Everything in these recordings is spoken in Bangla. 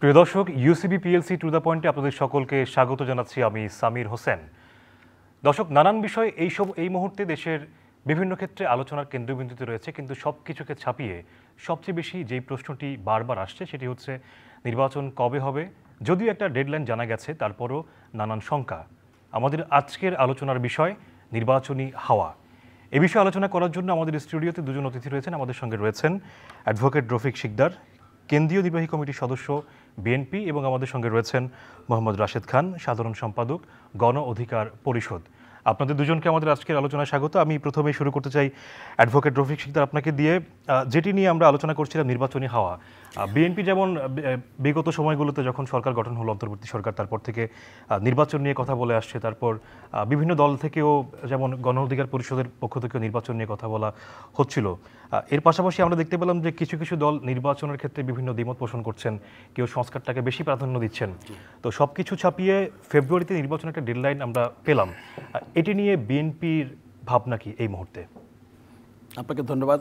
প্রিয় দর্শক, ইউসিবি পিএলসি টু দ্য পয়েন্টে আপনাদের সকলকে স্বাগত জানাচ্ছি। আমি সামির হোসেন। দর্শক, নানান বিষয় এই মুহূর্তে দেশের বিভিন্ন ক্ষেত্রে আলোচনার কেন্দ্রবিন্দুতে রয়েছে, কিন্তু সব কিছুকে ছাপিয়ে সবচেয়ে বেশি যেই প্রশ্নটি বারবার আসছে সেটি হচ্ছে নির্বাচন কবে হবে। যদিও একটা ডেডলাইন জানা গেছে, তারপরও নানান শঙ্কা। আমাদের আজকের আলোচনার বিষয় নির্বাচনী হাওয়া। এ বিষয়ে আলোচনা করার জন্য আমাদের স্টুডিওতে দুজন অতিথি রয়েছেন। আমাদের সঙ্গে রয়েছেন অ্যাডভোকেট রফিক শিকদার, কেন্দ্রীয় নির্বাহী কমিটির সদস্য বিএনপি, এবং আমাদের সঙ্গে রয়েছেন মোহাম্মদ রাশেদ খান, সাধারণ সম্পাদক গণ অধিকার পরিষদ। আপনাদের দুজনকে আমাদের আজকের আলোচনায় স্বাগত। আমি প্রথমেই শুরু করতে চাই অ্যাডভোকেট রফিক শিকদার আপনাকে দিয়ে। যেটি নিয়ে আমরা আলোচনা করছিলাম, নির্বাচনী হাওয়া। বিএনপি যেমন বিগত সময়গুলোতে যখন সরকার গঠন হলো, অন্তর্বর্তী সরকার, তারপর থেকে নির্বাচন নিয়ে কথা বলে আসছে। তারপর বিভিন্ন দল থেকেও, যেমন গণ অধিকার পরিষদের পক্ষ থেকেও নির্বাচন নিয়ে কথা বলা হচ্ছিল। এর পাশাপাশি আমরা দেখতে পেলাম যে কিছু কিছু দল নির্বাচনের ক্ষেত্রে বিভিন্ন দ্বিমত পোষণ করছেন, কেউ সংস্কারটাকে বেশি প্রাধান্য দিচ্ছেন। তো সব কিছু ছাপিয়ে ফেব্রুয়ারিতে নির্বাচনের একটা ডেডলাইন আমরা পেলাম। এটি নিয়ে বিএনপির ভাবনা কি এই মুহূর্তে? আপনাকে ধন্যবাদ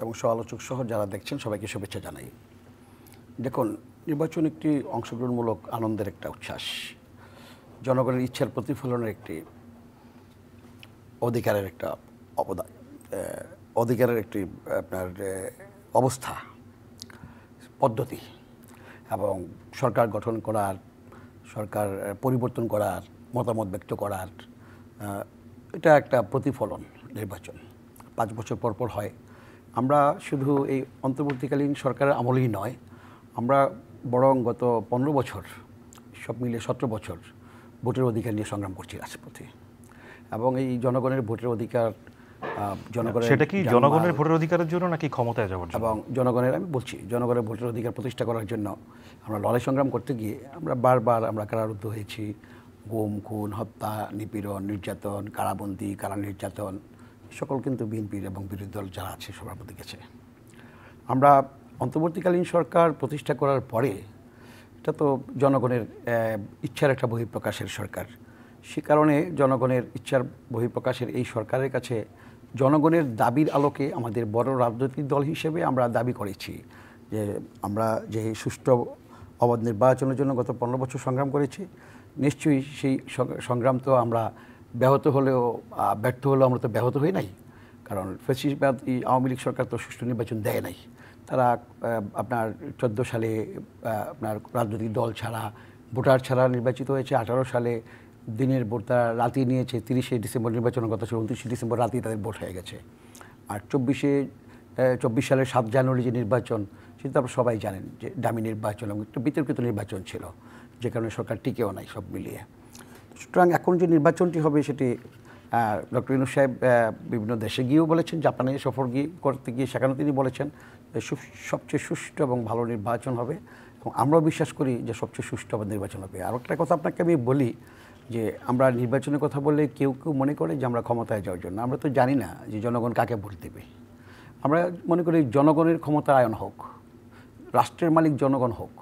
এবং সমালোচক সহ যারা দেখছেন সবাইকে শুভেচ্ছা জানাই। দেখুন, নির্বাচন একটি অংশগ্রহণমূলক আনন্দের একটা উচ্ছ্বাস, জনগণের ইচ্ছার প্রতিফলনের একটি অধিকারের একটা অধিকারের একটি আপনার অবস্থা, পদ্ধতি, এবং সরকার গঠন করার, সরকার পরিবর্তন করার, মতামত ব্যক্ত করার এটা একটা প্রতিফলন। নির্বাচন 5 বছর পর পর হয়। আমরা শুধু এই অন্তর্বর্তীকালীন সরকারের আমলেই নয়, আমরা বরং গত 15 বছর, সব মিলিয়ে 17 বছর ভোটের অধিকার নিয়ে সংগ্রাম করছি রাজপথে। এবং এই জনগণের ভোটের অধিকার, সেটা কি জনগণের ভোটের অধিকারের জন্য নাকি ক্ষমতায় যাওয়ার জন্য? এবং জনগণের, আমি বলছি, জনগণের ভোটের অধিকার প্রতিষ্ঠা করার জন্য আমরা লড়াই সংগ্রাম করতে গিয়ে আমরা বারবার কারারুদ্ধ হয়েছি। গুম, খুন, হত্যা, নিপীড়ন, নির্যাতন, কারাবন্দী, কারা নির্যাতন, সকল কিন্তু বিএনপির এবং বিরোধী দল যারা আছে সবার মধ্যে গেছে। আমরা অন্তর্বর্তীকালীন সরকার প্রতিষ্ঠা করার পরে এটা তো জনগণের ইচ্ছার একটা বহিঃপ্রকাশের সরকার। সে কারণে জনগণের ইচ্ছার বহিঃপ্রকাশের এই সরকারের কাছে জনগণের দাবির আলোকে আমাদের বড় রাজনৈতিক দল হিসেবে আমরা দাবি করেছি যে আমরা যে সুষ্ঠু অবাধ নির্বাচনের জন্য গত 15 বছর সংগ্রাম করেছি, নিশ্চয়ই সেই সংগ্রাম তো আমরা ব্যর্থ হলেও আমরা তো ব্যাহত হই নাই। কারণ ফ্যাসিবাদ আওয়ামী লীগ সরকার তো সুষ্ঠু নির্বাচন দেয় নাই। তারা আপনার 14 সালে আপনার রাজনৈতিক দল ছাড়া, ভোটার ছাড়া নির্বাচিত হয়েছে। 18 সালে দিনের ভোট তারা রাতে নিয়েছে। 30শে ডিসেম্বর নির্বাচনের কথা ছিল, 29শে ডিসেম্বর রাতেই তাদের ভোট হয়ে গেছে। আর 24 সালের 7 জানুয়ারি যে নির্বাচন, সেটা আপনারা সবাই জানেন যে দামি নির্বাচন এবং একটা বিতর্কিত নির্বাচন ছিল, যে কারণে সরকার টিকেও নাই সব মিলিয়ে। সুতরাং এখন যে নির্বাচনটি হবে সেটি ডক্টর ইউনূস সাহেব বিভিন্ন দেশে গিয়েও বলেছেন, জাপানে সফর করতে গিয়ে সেখানে তিনি বলেছেন যে সবচেয়ে সুষ্ঠু এবং ভালো নির্বাচন হবে, এবং আমরাও বিশ্বাস করি যে সবচেয়ে সুষ্ঠু এবং নির্বাচন হবে। আর একটা কথা আপনাকে আমি বলি যে আমরা নির্বাচনের কথা বললে কেউ কেউ মনে করে যে আমরা ক্ষমতায় যাওয়ার জন্য। আমরা তো জানি না যে জনগণ কাকে ভোট দেবে। আমরা মনে করি জনগণের ক্ষমতায়ন হোক, রাষ্ট্রের মালিক জনগণ হোক।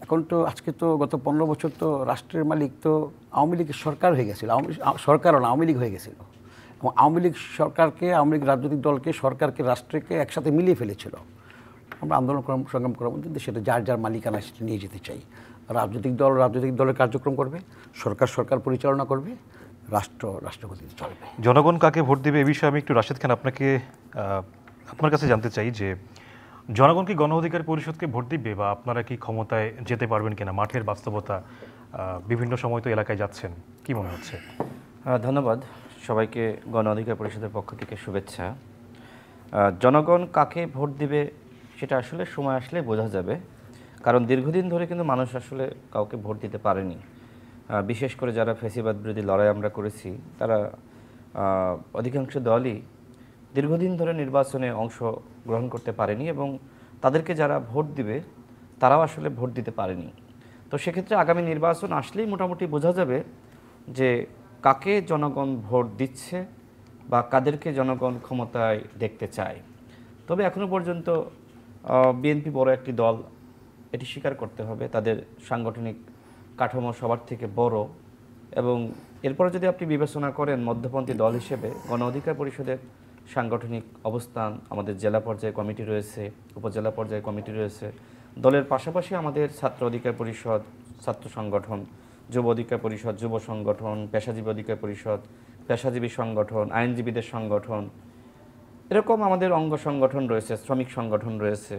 এখন তো আজকে তো গত 15 বছর তো রাষ্ট্রের মালিক তো আওয়ামী লীগের সরকার হয়ে গেছিলো, সরকারও না, আওয়ামী লীগ হয়ে গেছিলো। এবং আওয়ামী লীগ সরকারকে, আওয়ামী লীগ রাজনৈতিক দলকে, সরকারকে, রাষ্ট্রকে একসাথে মিলিয়ে ফেলেছিল। আমরা আন্দোলন সংগ্রাম করার মধ্যে সেটা যার যার মালিকানা সেটা নিয়ে যেতে চাই। রাজনৈতিক দলের কার্যক্রম করবে, সরকার পরিচালনা করবে, রাষ্ট্রপতিতে চলবে। জনগণ কাকে ভোট দেবে, এই বিষয়ে আমি একটু রাশেদ খান আপনার কাছে জানতে চাই যে জনগণ কি গণ অধিকার পরিষদকে ভোট দিবে, বা আপনারা কি ক্ষমতায় যেতে পারবেন কিনা? মাঠের বাস্তবতা, বিভিন্ন সময় তো এলাকায় যাচ্ছেন, কি মনে হচ্ছে? ধন্যবাদ সবাইকে। গণ অধিকার পরিষদের পক্ষ থেকে শুভেচ্ছা। জনগণ কাকে ভোট দিবে সেটা আসলে সময় আসলে বোঝা যাবে, কারণ দীর্ঘদিন ধরে কিন্তু মানুষ আসলে কাউকে ভোট দিতে পারেনি। বিশেষ করে যারা ফ্যাসিবাদ বিরোধী লড়াই আমরা করেছি, তারা অধিকাংশ দলই দীর্ঘদিন ধরে নির্বাচনে অংশগ্রহণ করতে পারেনি, এবং তাদেরকে যারা ভোট দিবে তারাও আসলে ভোট দিতে পারেনি। তো সেক্ষেত্রে আগামী নির্বাচন আসলেই মোটামুটি বোঝা যাবে যে কাকে জনগণ ভোট দিচ্ছে বা কাদেরকে জনগণ ক্ষমতায় দেখতে চায়। তবে এখনও পর্যন্ত বিএনপি বড় একটি দল, এটি স্বীকার করতে হবে। তাদের সাংগঠনিক কাঠামো সবার থেকে বড়, এবং এরপরে যদি আপনি বিবেচনা করেন মধ্যপন্থী দল হিসেবে গণ অধিকার পরিষদের সাংগঠনিক অবস্থান, আমাদের জেলা পর্যায়ে কমিটি রয়েছে, উপজেলা পর্যায়ে কমিটি রয়েছে, দলের পাশাপাশি আমাদের ছাত্র অধিকার পরিষদ, ছাত্র সংগঠন, যুব অধিকার পরিষদ, যুব সংগঠন, পেশাজীবী অধিকার পরিষদ, পেশাজীবী সংগঠন, আইনজীবীদের সংগঠন, এরকম আমাদের অঙ্গ সংগঠন রয়েছে, শ্রমিক সংগঠন রয়েছে।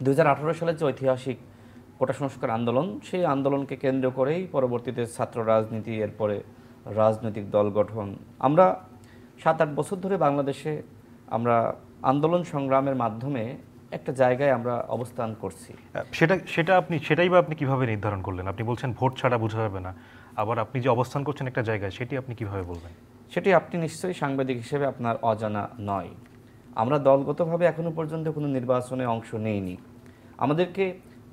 2018 সালের যে ঐতিহাসিক কোটা সংস্কার আন্দোলন, সেই আন্দোলনকে কেন্দ্র করেই পরবর্তীতে ছাত্র রাজনীতি, এরপরে রাজনৈতিক দল গঠন। আমরা 7-8 বছর ধরে বাংলাদেশে আমরা আন্দোলন সংগ্রামের মাধ্যমে একটা জায়গায় আমরা অবস্থান করছি। সেটাই বা আপনি কিভাবে নির্ধারণ করলেন? আপনি বলছেন ভোট ছাড়া বোঝা যাবে না, আবার আপনি যে অবস্থান করছেন একটা জায়গায়, সেটি আপনি কিভাবে বলবেন? সেটি আপনি নিশ্চয়ই সাংবাদিক হিসেবে আপনার অজানা নয়। আমরা দলগতভাবে এখনো পর্যন্ত কোনো নির্বাচনে অংশ নেইনি। আমাদেরকে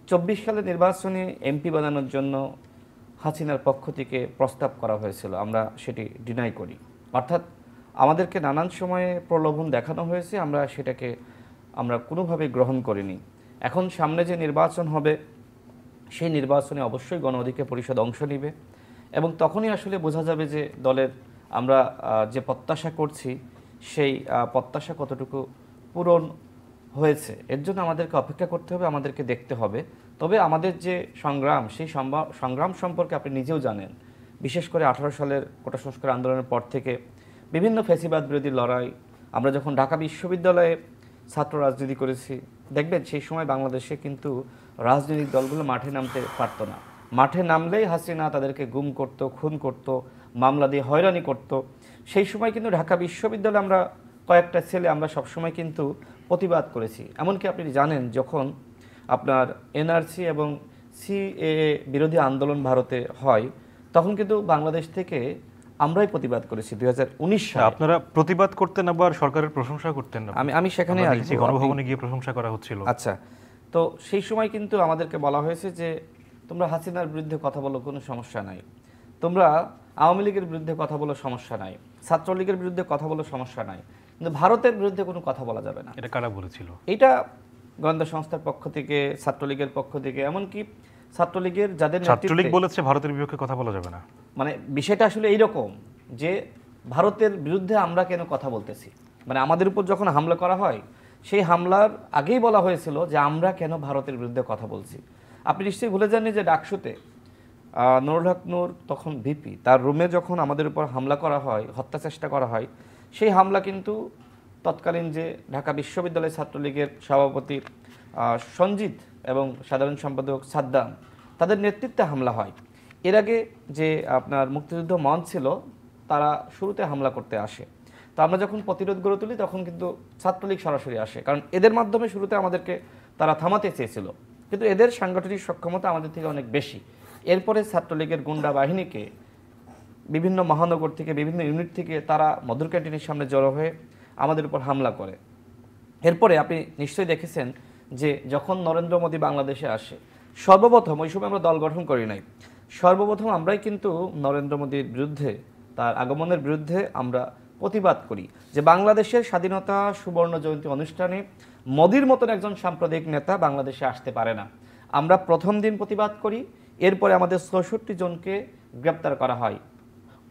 24 সালের নির্বাচনে এমপি বানানোর জন্য হাসিনার পক্ষ থেকে প্রস্তাব করা হয়েছিল, আমরা সেটি ডিনাই করি। অর্থাৎ আমাদেরকে নানান সময়ে প্রলোভন দেখানো হয়েছে, সেটাকে আমরা কোনোভাবে গ্রহণ করিনি। এখন সামনে যে নির্বাচন হবে, সেই নির্বাচনে অবশ্যই গণ অধিকার পরিষদ অংশ নেবে এবং তখনই আসলে বোঝা যাবে যে দলের আমরা যে প্রত্যাশা করছি সেই প্রত্যাশা কতটুকু পূরণ হয়েছে। এর জন্য আমাদেরকে অপেক্ষা করতে হবে, আমাদেরকে দেখতে হবে। তবে আমাদের যে সংগ্রাম, সেই সংগ্রাম সম্পর্কে আপনি নিজেও জানেন। বিশেষ করে 18 সালের কোটা সংস্কার আন্দোলনের পর থেকে বিভিন্ন ফ্যাসিবাদ বিরোধী লড়াই, আমরা যখন ঢাকা বিশ্ববিদ্যালয়ে ছাত্র রাজনীতি করেছি, দেখবেন সেই সময় বাংলাদেশে কিন্তু রাজনৈতিক দলগুলো মাঠে নামতে পারতো না। মাঠে নামলেই হাসিনা তাদেরকে গুম করত, খুন করত, মামলা দিয়ে হয়রানি করত। সেই সময় কিন্তু ঢাকা বিশ্ববিদ্যালয়ে আমরা কয়েকটা ছেলে আমরা সবসময় কিন্তু প্রতিবাদ করেছি। এমনকি আপনি জানেন, যখন আপনার এনআরসি এবং সিএএ বিরোধী আন্দোলন ভারতে হয়, তখন কিন্তু বাংলাদেশ থেকে আমরাই প্রতিবাদ করেছি 2019 সালে। আপনারা প্রতিবাদ করতেন, আবার সরকারের প্রশংসা করতেন না? আমি সেখানে আসছি, গণভবনে গিয়ে প্রশংসা করা হচ্ছিল। আচ্ছা, তো সেই সময় কিন্তু আমাদেরকে বলা হয়েছে যে তোমরা হাসিনার বিরুদ্ধে কথা বলো, কোনো সমস্যা নাই। তোমরা আওয়ামী লীগের বিরুদ্ধে কথা বলো, সমস্যা নাই। ছাত্রলীগের বিরুদ্ধে কথা বলো, সমস্যা নাই, কিন্তু ভারতের বিরুদ্ধে কোনো কথা বলা যাবে না। এটা কারা বলেছিল? এটা গোয়েন্দা সংস্থার পক্ষ থেকে, ছাত্রলীগের পক্ষ থেকে, এমনকি ছাত্রলীগের যাদের ছাত্রলীগ বলেছে ভারতের বিপক্ষে কথা বলা যাবে না। মানে বিষয়টা আসলে এইরকম যে ভারতের বিরুদ্ধে আমরা কেন কথা বলতেছি, মানে আমাদের উপর যখন হামলা করা হয়, সেই হামলার আগেই বলা হয়েছিল যে আমরা কেন ভারতের বিরুদ্ধে কথা বলছি। আপনি নিশ্চয়ই ভুলে যাননি যে ডাকসুতে নুরুল হক নূর, তখন ভিপি, তার রুমে যখন আমাদের উপর হামলা করা হয়, হত্যা চেষ্টা করা হয়, সেই হামলা কিন্তু তৎকালীন যে ঢাকা বিশ্ববিদ্যালয় ছাত্রলীগের সভাপতি সঞ্জিত এবং সাধারণ সম্পাদক সাদ্দাম, তাদের নেতৃত্বে হামলা হয়। এর আগে যে আপনার মুক্তিযুদ্ধ মঞ্চ ছিল, তারা শুরুতে হামলা করতে আসে। তো আমরা যখন প্রতিরোধ গড়ে তুলি, তখন কিন্তু ছাত্রলীগ সরাসরি আসে, কারণ এদের মাধ্যমে শুরুতে আমাদেরকে তারা থামাতে চেয়েছিল, কিন্তু এদের সাংগঠনিক সক্ষমতা আমাদের থেকে অনেক বেশি। এরপরে ছাত্রলীগের গুন্ডা বাহিনীকে বিভিন্ন মহানগর থেকে, বিভিন্ন ইউনিট থেকে তারা মধুর ক্যান্টিনের সামনে জড়ো হয়ে আমাদের উপর হামলা করে। এরপরে আপনি নিশ্চয়ই দেখেছেন যে যখন নরেন্দ্র মোদী বাংলাদেশে আসে, সর্বপ্রথম, ওই সময় আমরা দল গঠন করি নাই, সর্বপ্রথম আমরাই কিন্তু নরেন্দ্র মোদীর বিরুদ্ধে, তার আগমনের বিরুদ্ধে আমরা প্রতিবাদ করি যে বাংলাদেশের স্বাধীনতা সুবর্ণ জয়ন্তী অনুষ্ঠানে মোদীর মতন একজন সাম্প্রদায়িক নেতা বাংলাদেশে আসতে পারে না। আমরা প্রথম দিন প্রতিবাদ করি, এরপরে আমাদের 64 জনকে গ্রেপ্তার করা হয়।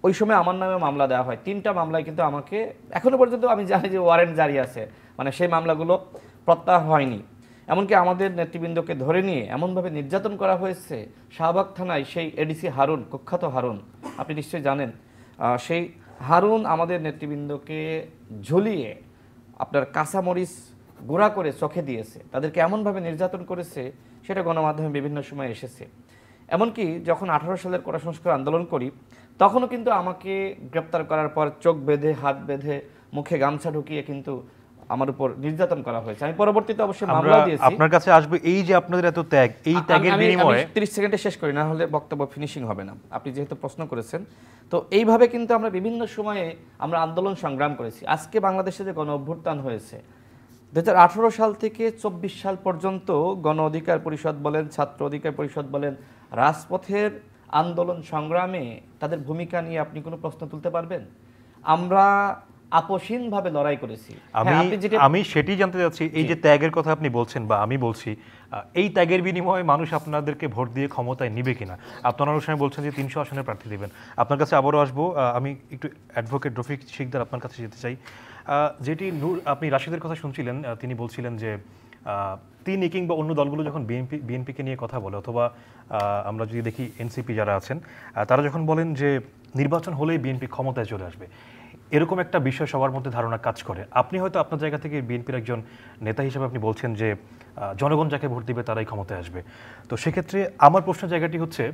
ওই সময় আমার নামে মামলা দেওয়া হয়, 3টা মামলায় কিন্তু আমাকে এখনো পর্যন্ত আমি জানি যে ওয়ারেন্ট জারি আছে, মানে সেই মামলাগুলো প্রত্যাহার হয়নি। এমনকি আমাদের নেতৃবৃন্দকে ধরে নিয়ে এমনভাবে নির্যাতন করা হয়েছে শাহবাগ থানায়, সেই এডিসি হারুন, কুখ্যাত হারুন, আপনি নিশ্চয়ই জানেন, সেই হারুন আমাদের নেতৃবৃন্দকে ঝুলিয়ে আপনার কাঁচামরিচ গুঁড়া করে চোখে দিয়েছে, তাদেরকে এমনভাবে নির্যাতন করেছে, সেটা গণমাধ্যমে বিভিন্ন সময় এসেছে। এমনকি যখন 18 সালের কোটা সংস্কার আন্দোলন করি, তখনও কিন্তু আমাকে গ্রেপ্তার করার পর চোখ বেঁধে, হাত বেঁধে, মুখে গামছা ঢুকিয়ে কিন্তু আমার উপর নির্যাতন করা হয়েছে। আমি পরবর্তীতে অবশ্যই মামলা দিয়েছি। আপনার কাছে আসবে এই যে আপনাদের এত ত্যাগ, এই ত্যাগের বিনিময়ে 30 সেকেন্ডে শেষ করি, না হলে বক্তব্য ফিনিশিং হবে না। আপনি যেহেতু প্রশ্ন করেছেন, তো এইভাবে কিন্তু আমরা বিভিন্ন সময়ে আমরা আন্দোলন সংগ্রাম করেছি। আজকে বাংলাদেশে যে গণ অভ্যুত্থান হয়েছে, 2018 সাল থেকে 24 সাল পর্যন্ত গণ অধিকার পরিষদ বলেন, ছাত্র অধিকার পরিষদ বলেন, রাজপথের আন্দোলন সংগ্রামে তাদের ভূমিকা নিয়ে আপনি কোনো প্রশ্ন তুলতে পারবেন? আমরা আপোষহীনভাবে লড়াই করেছি। আমি সেটি জানতে চাচ্ছি, এই যে ত্যাগের কথা আপনি বলছেন বা আমি বলছি, এই ত্যাগের বিনিময়ে মানুষ আপনাদেরকে ভোট দিয়ে ক্ষমতায় নিবে কিনা? আপনার অনুষ্ঠানে বলছেন যে 300 আসনের প্রার্থী দেবেন। আপনার কাছে আবারও আসবো, আমি একটু অ্যাডভোকেট রফিক শিকদার আপনার কাছে যেতে চাই। যেটি আপনি রাশিদের কথা শুনছিলেন, তিনি বলছিলেন যে তিনি কিংবা অন্য দলগুলো যখন বিএনপিকে নিয়ে কথা বলে, অথবা আমরা যদি দেখি এনসিপি যারা আছেন তারা যখন বলেন যে নির্বাচন হলেই বিএনপি ক্ষমতায় চলে আসবে, এরকম একটা বিষয় সবার মধ্যে ধারণা কাজ করে। আপনি হয়তো আপনার জায়গা থেকে বিএনপির একজন নেতা হিসেবে আপনি বলছেন যে জনগণ যাকে ভোট দিবে তারাই ক্ষমতায় আসবে। তো সেক্ষেত্রে আমার প্রশ্নের জায়গাটি হচ্ছে,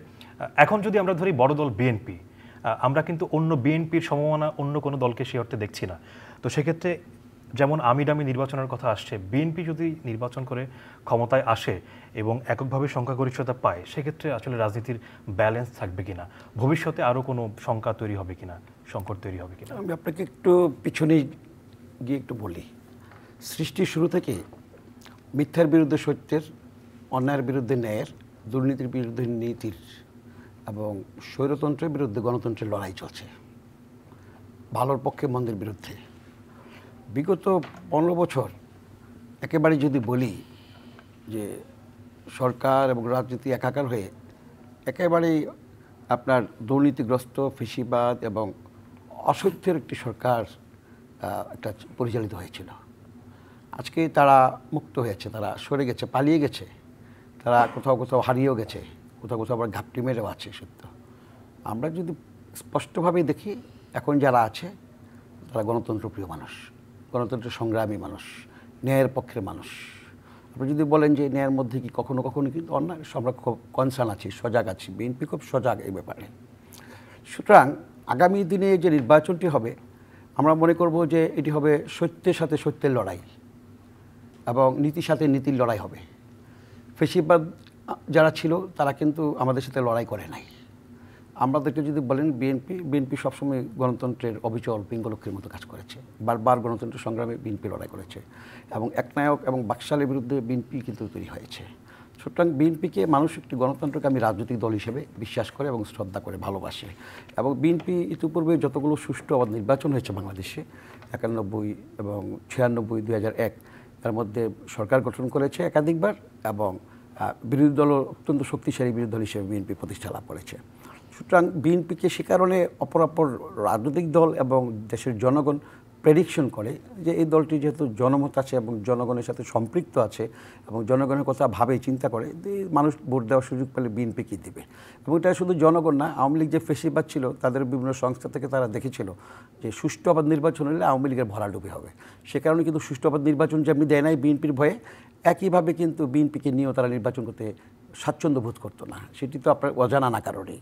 এখন যদি আমরা ধরি বড় দল বিএনপি, আমরা কিন্তু অন্য বিএনপির সমমানা অন্য কোনো দলকে সে অর্থে দেখছি না। তো সেক্ষেত্রে যেমন আমিডামি নির্বাচনের কথা আসছে, বিএনপি যদি নির্বাচন করে ক্ষমতায় আসে এবং এককভাবে সংখ্যাগরিষ্ঠতা পায়, সেক্ষেত্রে আসলে রাজনীতির ব্যালেন্স থাকবে কিনা, ভবিষ্যতে আরও কোনো শঙ্কা তৈরি হবে কিনা, সংকট তৈরি হবে কিনা? আমি আপনাকে একটু পিছনে গিয়ে একটু বলি। সৃষ্টির শুরু থেকে মিথ্যার বিরুদ্ধে সত্যের, অন্যায়ের বিরুদ্ধে ন্যায়ের, দুর্নীতির বিরুদ্ধে নীতির এবং স্বৈরতন্ত্রের বিরুদ্ধে গণতন্ত্রের লড়াই চলছে, ভালোর পক্ষে মন্দের বিরুদ্ধে। বিগত 15 বছর একেবারে যদি বলি যে সরকার এবং রাজনীতি একাকার হয়ে একেবারেই আপনার দুর্নীতিগ্রস্ত, ফেসিবাদ এবং অসত্যের একটি সরকার একটা পরিচালিত হয়েছিল। আজকে তারা মুক্ত হয়েছে, তারা সরে গেছে, পালিয়ে গেছে, তারা কোথাও কোথাও হারিয়েও গেছে, কোথাও কোথাও আবার ঘাপটি মেরেও আছে। সত্য আমরা যদি স্পষ্টভাবে দেখি, এখন যারা আছে তারা গণতন্ত্রপ্রিয় মানুষ, গণতন্ত্র সংগ্রামী মানুষ, ন্যায়ের পক্ষের মানুষ। আপনি যদি বলেন যে ন্যায়ের মধ্যে কি কখনো কখনো কিন্তু অন্যায়, আমরা খুব কনসার্ন আছি, সজাগ আছি, বিএনপি খুব সজাগ এই ব্যাপারে। সুতরাং আগামী দিনে যে নির্বাচনটি হবে, আমরা মনে করব যে এটি হবে সত্যের সাথে সত্যের লড়াই এবং নীতির সাথে নীতির লড়াই হবে। ফেসিবাদ যারা ছিল তারা কিন্তু আমাদের সাথে লড়াই করে নাই। আমাদেরকে যদি বলেন বিএনপি সবসময় গণতন্ত্রের অবিচল পিঙ্গলক্ষীর মতো কাজ করেছে, বারবার গণতন্ত্র সংগ্রামে বিএনপি লড়াই করেছে এবং একনায়ক এবং বাকশালের বিরুদ্ধে বিএনপি কিন্তু তৈরি হয়েছে। সুতরাং বিএনপিকে মানুষ একটি গণতন্ত্রকে আমি রাজনৈতিক দল হিসেবে বিশ্বাস করে এবং শ্রদ্ধা করে ভালোবাসে। এবং বিএনপি ইতিপূর্বে যতগুলো সুষ্ঠু আবার নির্বাচন হয়েছে বাংলাদেশে, 91 এবং 96, 2001, তার মধ্যে সরকার গঠন করেছে একাধিকবার এবং বিরোধী দল অত্যন্ত শক্তিশালী বিরোধী দল হিসেবে বিএনপি প্রতিষ্ঠা লাভ করেছে। সুতরাং বিএনপিকে সে কারণে অপরাপর রাজনৈতিক দল এবং দেশের জনগণ প্রেডিকশন করে যে এই দলটি যেহেতু জনমত আছে এবং জনগণের সাথে সম্পৃক্ত আছে এবং জনগণের কথা ভাবে চিন্তা করে, মানুষ ভোট দেওয়ার সুযোগ পেলে বিএনপি কী দেবে। এবং এটা শুধু জনগণ না, আওয়ামী লীগ যে ফেসিবাদ ছিল তাদের বিভিন্ন সংস্থা থেকে তারা দেখেছিল যে সুষ্ঠু আবাদ নির্বাচন হলে আওয়ামী লীগের ভরাডুবি হবে। সে কারণে কিন্তু সুষ্ঠু আবাদ নির্বাচন যেমনি দেয় নাই বিএনপির ভয়ে, একইভাবে কিন্তু বিএনপিকে নিয়েও তারা নির্বাচন করতে স্বাচ্ছন্দ্য বোধ করতো না। সেটি তো আপনার অজানা না কারণেই।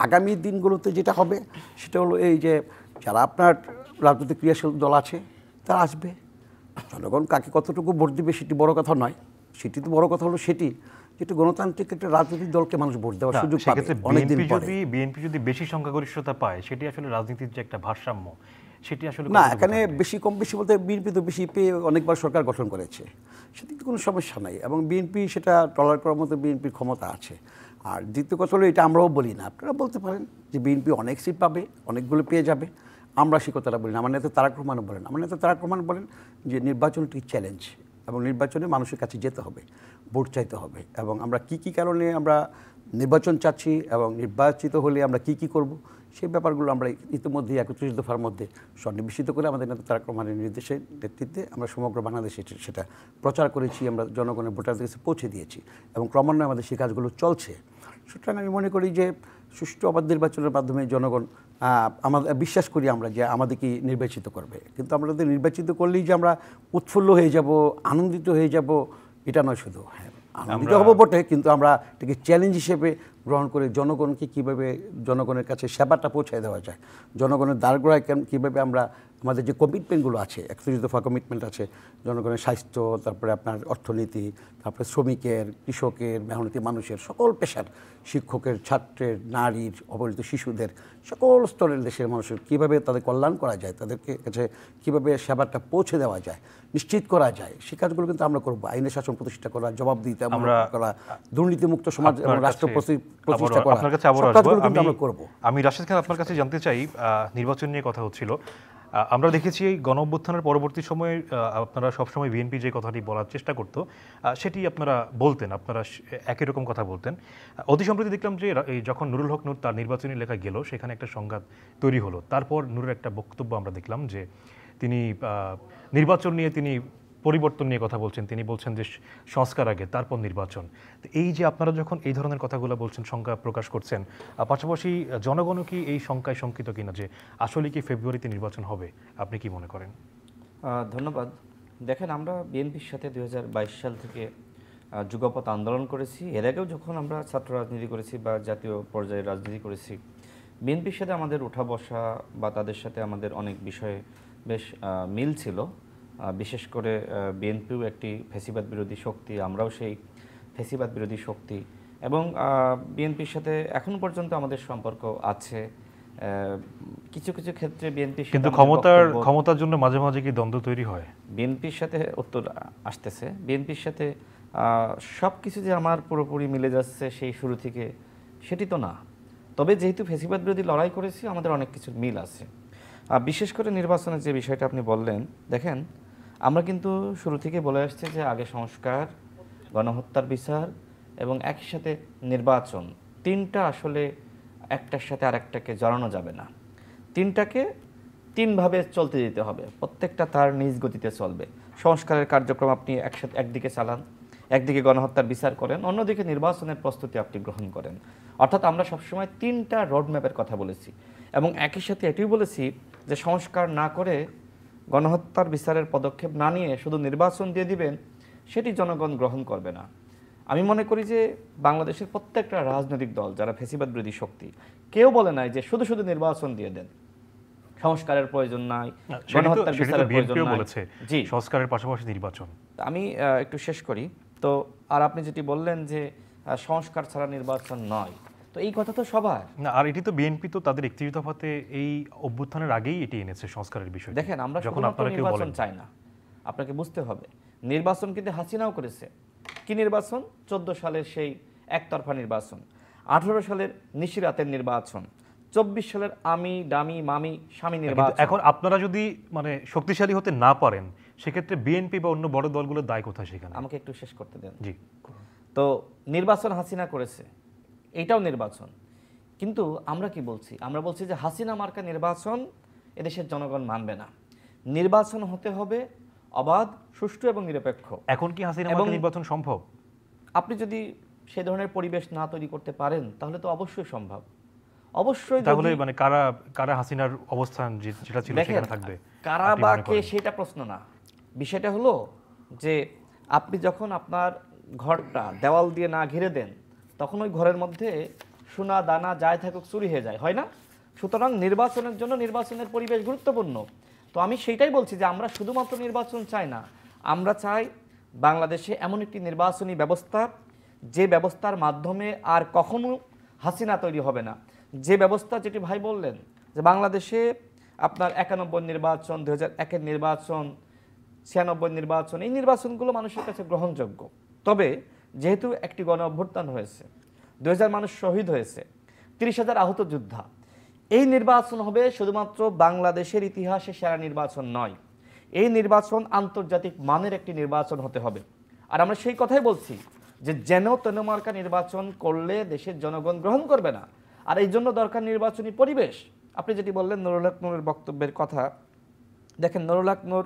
আগামী দিনগুলোতে যেটা হবে সেটা হলো এই যে যারা আপনার রাজনৈতিক ক্রিয়াশীল দল আছে তারা আসবে, জনগণ কাকে কতটুকু ভোট দিবে সেটি বড় কথা নয়, সেটি তো বড় কথা হলো সেটি যেটা গণতান্ত্রিক একটা রাজনৈতিক দলকে মানুষ ভোট দেওয়ার সুযোগ পাবে অনেকদিন পরে। বিএনপি যদি বেশি সংখ্যাগরিষ্ঠতা পায়, সেটি আসলে রাজনীতির যে একটা ভারসাম্য, সেটি আসলে না, এখানে বেশি কম বেশি বলতে বিএনপি তো বেশি পেয়ে অনেকবার সরকার গঠন করেছে, সেদিকে কোনো সমস্যা নাই এবং বিএনপি সেটা টলার করার মতো বিএনপির ক্ষমতা আছে। আর দ্বিতীয় কথা হলো, এটা আমরাও বলি না, আপনারা বলতে পারেন যে বিএনপি অনেক সিট পাবে, অনেকগুলো পেয়ে যাবে, আমরা সে কথাটা বলি না। আমার নেতা তারেক রহমানও বলেন, আমার নেতা তারেক রহমান বলেন যে নির্বাচনটি চ্যালেঞ্জ এবং নির্বাচনে মানুষের কাছে যেতে হবে, ভোট চাইতে হবে এবং আমরা কি কারণে আমরা নির্বাচন চাচ্ছি এবং নির্বাচিত হলে আমরা কি করব, সেই ব্যাপারগুলো আমরা ইতিমধ্যে 31 দফার মধ্যে সন্নিবেশিত করে আমাদের নেতা তারেক রহমানের নির্দেশে নেতৃত্বে আমরা সমগ্র বাংলাদেশে সেটা প্রচার করেছি, আমরা জনগণের ভোটারদের কাছে পৌঁছে দিয়েছি এবং ক্রমান্বয়ে আমাদের সেই কাজগুলো চলছে। সুতরাং আমি মনে করি যে সুষ্ঠু অবাধ নির্বাচনের মাধ্যমে জনগণ আমাদের বিশ্বাস করি আমরা যে আমাদেরকে নির্বাচিত করবে, কিন্তু আমাদের নির্বাচিত করলেই যে আমরা উৎফুল্ল হয়ে যাব, আনন্দিত হয়ে যাব, এটা নয়। শুধু হ্যাঁ আনন্দিত হবো বটে, কিন্তু আমরা এটাকে চ্যালেঞ্জ হিসেবে গ্রহণ করে জনগণকে কীভাবে জনগণের কাছে সেবাটা পৌঁছে দেওয়া যায়, জনগণের দ্বারগোড়ায় কীভাবে আমরা আমাদের যে কমিটমেন্টগুলো আছে, 31 দফা কমিটমেন্ট আছে, জনগণের স্বাস্থ্য, তারপরে আপনার অর্থনীতি, তারপরে শ্রমিকের, কৃষকের, মেহনতি মানুষের, সকল পেশার, শিক্ষকের, ছাত্রের, নারীর, অবহেলিত শিশুদের, সকল স্তরের দেশের মানুষের কীভাবে তাদের কল্যাণ করা যায়, তাদেরকে কাছে কীভাবে সেবাটা পৌঁছে দেওয়া যায়, নিশ্চিত করা যায়, সেই কাজগুলো কিন্তু আমরা করবো। আইনের শাসন প্রতিষ্ঠা করা, জবাবদিহিতা করা, দুর্নীতিমুক্ত সমাজ এবং রাষ্ট্র প্রতিষ্ঠা করা, সব কাজগুলো কিন্তু আমরা করবো। আমি রাশেদ খান আপনার কাছে জানতে চাই, নির্বাচন নিয়ে কথা হচ্ছিল, আমরা দেখেছি এই গণ অভ্যুত্থানের পরবর্তী সময়ে আপনারা সবসময় বিএনপি যে কথাটি বলার চেষ্টা করতো সেটি আপনারা বলতেন, আপনারা একই রকম কথা বলতেন। অতি সম্প্রতি দেখলাম যে যখন নুরুল হক নূর তার নির্বাচনী লেখা গেল, সেখানে একটা সংঘাত তৈরি হলো। তারপর নূরের একটা বক্তব্য আমরা দেখলাম যে তিনি নির্বাচন নিয়ে তিনি পরিবর্তন নিয়ে কথা বলছেন, তিনি বলছেন যে সংস্কার আগে তারপর নির্বাচন। তো এই যে আপনারা যখন এই ধরনের কথাগুলো বলছেন, শঙ্কা প্রকাশ করছেন, পাশাপাশি জনগণও কি এই শঙ্কায় শঙ্কিত কিনা যে আসলে কি ফেব্রুয়ারিতে নির্বাচন হবে? আপনি কি মনে করেন? ধন্যবাদ। দেখেন, আমরা বিএনপির সাথে 2022 সাল থেকে যুগপৎ আন্দোলন করেছি। এর আগেও যখন আমরা ছাত্র রাজনীতি করেছি বা জাতীয় পর্যায়ে রাজনীতি করেছি, বিএনপির সাথে আমাদের ওঠা বসা বা তাদের সাথে আমাদের অনেক বিষয়ে বেশ মিল ছিল। বিশেষ করে বিএনপিও একটি ফ্যাসিবাদ বিরোধী শক্তি, আমরাও সেই ফ্যাসিবাদ বিরোধী শক্তি, এবং বিএনপির সাথে এখন পর্যন্ত আমাদের সম্পর্ক আছে। কিছু কিছু ক্ষেত্রে বিএনপির কিন্তু ক্ষমতার জন্য মাঝে মাঝে কি দ্বন্দ্ব তৈরি হয়? বিএনপির সাথে উত্তর আসতেছে, বিএনপির সাথে সব কিছু যে আমার পুরোপুরি মিলে যাচ্ছে সেই শুরু থেকে, সেটি তো না। তবে যেহেতু ফ্যাসিবাদ বিরোধী লড়াই করেছি, আমাদের অনেক কিছুর মিল আছে। বিশেষ করে নির্বাচনের যে বিষয়টা আপনি বললেন, দেখেন, আমরা কিন্তু শুরু থেকে বলে আসছি যে আগে সংস্কার, গণহত্যার বিচার এবং একই সাথে নির্বাচন, তিনটা আসলে একটার সাথে আরেকটাকে জড়ানো যাবে না। তিনটাকে তিনভাবে চলতে দিতে হবে, প্রত্যেকটা তার নিজ গতিতে চলবে। সংস্কারের কার্যক্রম আপনি একদিকে চালান, একদিকে গণহত্যার বিচার করেন, অন্যদিকে নির্বাচনের প্রস্তুতি আপনি গ্রহণ করেন। অর্থাৎ আমরা সবসময় তিনটা রোডম্যাপের কথা বলেছি, এবং একই সাথে এটিও বলেছি যে সংস্কার না করে, গণহত্যার বিচারের পদক্ষেপ না নিয়ে শুধু নির্বাচন দিয়ে দিবেন, সেটি জনগণ গ্রহণ করবে না। আমি মনে করি যে বাংলাদেশের প্রত্যেকটা রাজনৈতিক দল যারা ফ্যাসিবাদ বিরোধী শক্তি, কেউ বলে নাই যে শুধু শুধু নির্বাচন দিয়ে দেন, সংস্কারের প্রয়োজন নাই, গণহত্যার বিচারের প্রয়োজন নাই। জি, সংস্কারের পাশাপাশি নির্বাচন। আমি একটু শেষ করি তো। আর আপনি যেটি বললেন যে সংস্কার ছাড়া নির্বাচন নয়, তো এই কথা তো সবার না। আর এটি তো বিএনপি তো তাদের 31 দফাতে এই অভ্যুত্থানের আগেই এটি এনেছে সংস্কারের বিষয়। দেখেন, আমরা শুধুমাত্র নির্বাচন চাই না, আপনাকে বুঝতে হবে নির্বাচন কিন্তু হাসিনাও করেছে। কি নির্বাচন? 14 সালের সেই একতরফা নির্বাচন, 18 সালের নিশিরাতের নির্বাচন, 24 সালের আমি ডামি মামি স্বামী নির্বাচন। এখন আপনারা যদি মানে শক্তিশালী হতে না পারেন, সেক্ষেত্রে বিএনপি বা অন্য বড় দলগুলোর দায় কোথায় সেখানে? আমাকে একটু শেষ করতে দেন। জি। তো নির্বাচন হাসিনা করেছে, এইটাও নির্বাচন। কিন্তু আমরা কি বলছি? আমরা বলছি যে হাসিনা মার্কা নির্বাচন এদেশের জনগণ মানবে না। নির্বাচন হতে হবে অবাধ, সুষ্ঠু এবং নিরপেক্ষ। এখন কি হাসিনা মার্কা নির্বাচন সম্ভব? আপনি যদি সেই ধরনের পরিবেশ না তৈরি করতে পারেন, তাহলে তো অবশ্যই সম্ভব। অবশ্যই। তাহলে মানে কারা হাসিনার অবস্থান যেটা ছিল সেখানে থাকবে? কারা বা কে সেটা প্রশ্ন না। বিষয়টা হলো যে আপনি যখন আপনার ঘরটা দেওয়াল দিয়ে না ঘিরে দেন, তখন ওই ঘরের মধ্যে সোনা দানা যাই থাকুক চুরি হয়ে যায়, হয় না? সুতরাং নির্বাচনের জন্য নির্বাচনের পরিবেশ গুরুত্বপূর্ণ। তো আমি সেইটাই বলছি যে আমরা শুধুমাত্র নির্বাচন চাই না, আমরা চাই বাংলাদেশে এমন একটি নির্বাচনী ব্যবস্থা, যে ব্যবস্থার মাধ্যমে আর কখনো হাসিনা তৈরি হবে না। যে ব্যবস্থা, যেটি ভাই বললেন যে বাংলাদেশে আপনার 91 নির্বাচন, 2001-এর নির্বাচন, 96 নির্বাচন, এই নির্বাচনগুলো মানুষের কাছে গ্রহণযোগ্য। তবে যেহেতু একটি গণ অভ্যুত্থান হয়েছে, 2000 মানুষ শহীদ হয়েছে, 30,000 আহত যোদ্ধা, এই নির্বাচন হবে শুধুমাত্র বাংলাদেশের ইতিহাসে সেরা নির্বাচন নয়, এই নির্বাচন আন্তর্জাতিক মানের একটি নির্বাচন হতে হবে। আর আমরা সেই কথাই বলছি যে যেন তেন মার্কা নির্বাচন করলে দেশের জনগণ গ্রহণ করবে না। আর এই জন্য দরকার নির্বাচনী পরিবেশ। আপনি যেটি বললেন নুরুল হক নূরের বক্তব্যের কথা, দেখেন, নুরুল হক নূর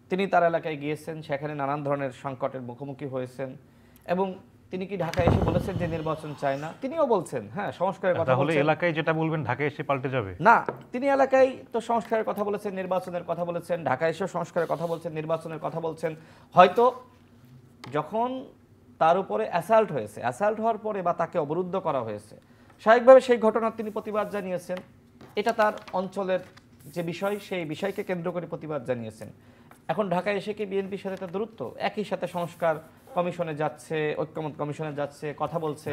তিনি তার এলাকায় গিয়েছেন, সেখানে নানান ধরনের সংকটের মুখোমুখি হয়েছেন, এবং তিনি কি ঢাকায় এসে বলেছেন যে নির্বাচন চায় না? তিনিও বলছেন হ্যাঁ সংস্কারের কথা বলছেন। তাহলে এলাকায় যেটা বলবেন ঢাকায় এসে পাল্টে যাবে না? তিনি এলাকায় তো সংস্কারের কথা বলেছেন, নির্বাচনের কথা বলেছেন, ঢাকায় এসে সংস্কারের কথা বলছেন, নির্বাচনের কথা বলছেন। হয়তো যখন তার উপরে অ্যাসাল্ট হয়েছে, অ্যাসাল্ট হওয়ার পরে বা তাকে অবরুদ্ধ করা হয়েছে, স্বাভাবিকভাবে সেই ঘটনার তিনি প্রতিবাদ জানিয়েছেন। এটা তার অঞ্চলের যে বিষয়, সেই বিষয়কে কেন্দ্র করে প্রতিবাদ জানিয়েছেন। এখন ঢাকায় এসে কি বিএনপির সাথে তার দূরত্ব? একই সাথে সংস্কার কমিশনে যাচ্ছে, ঐক্যমত কমিশনে যাচ্ছে, কথা বলছে।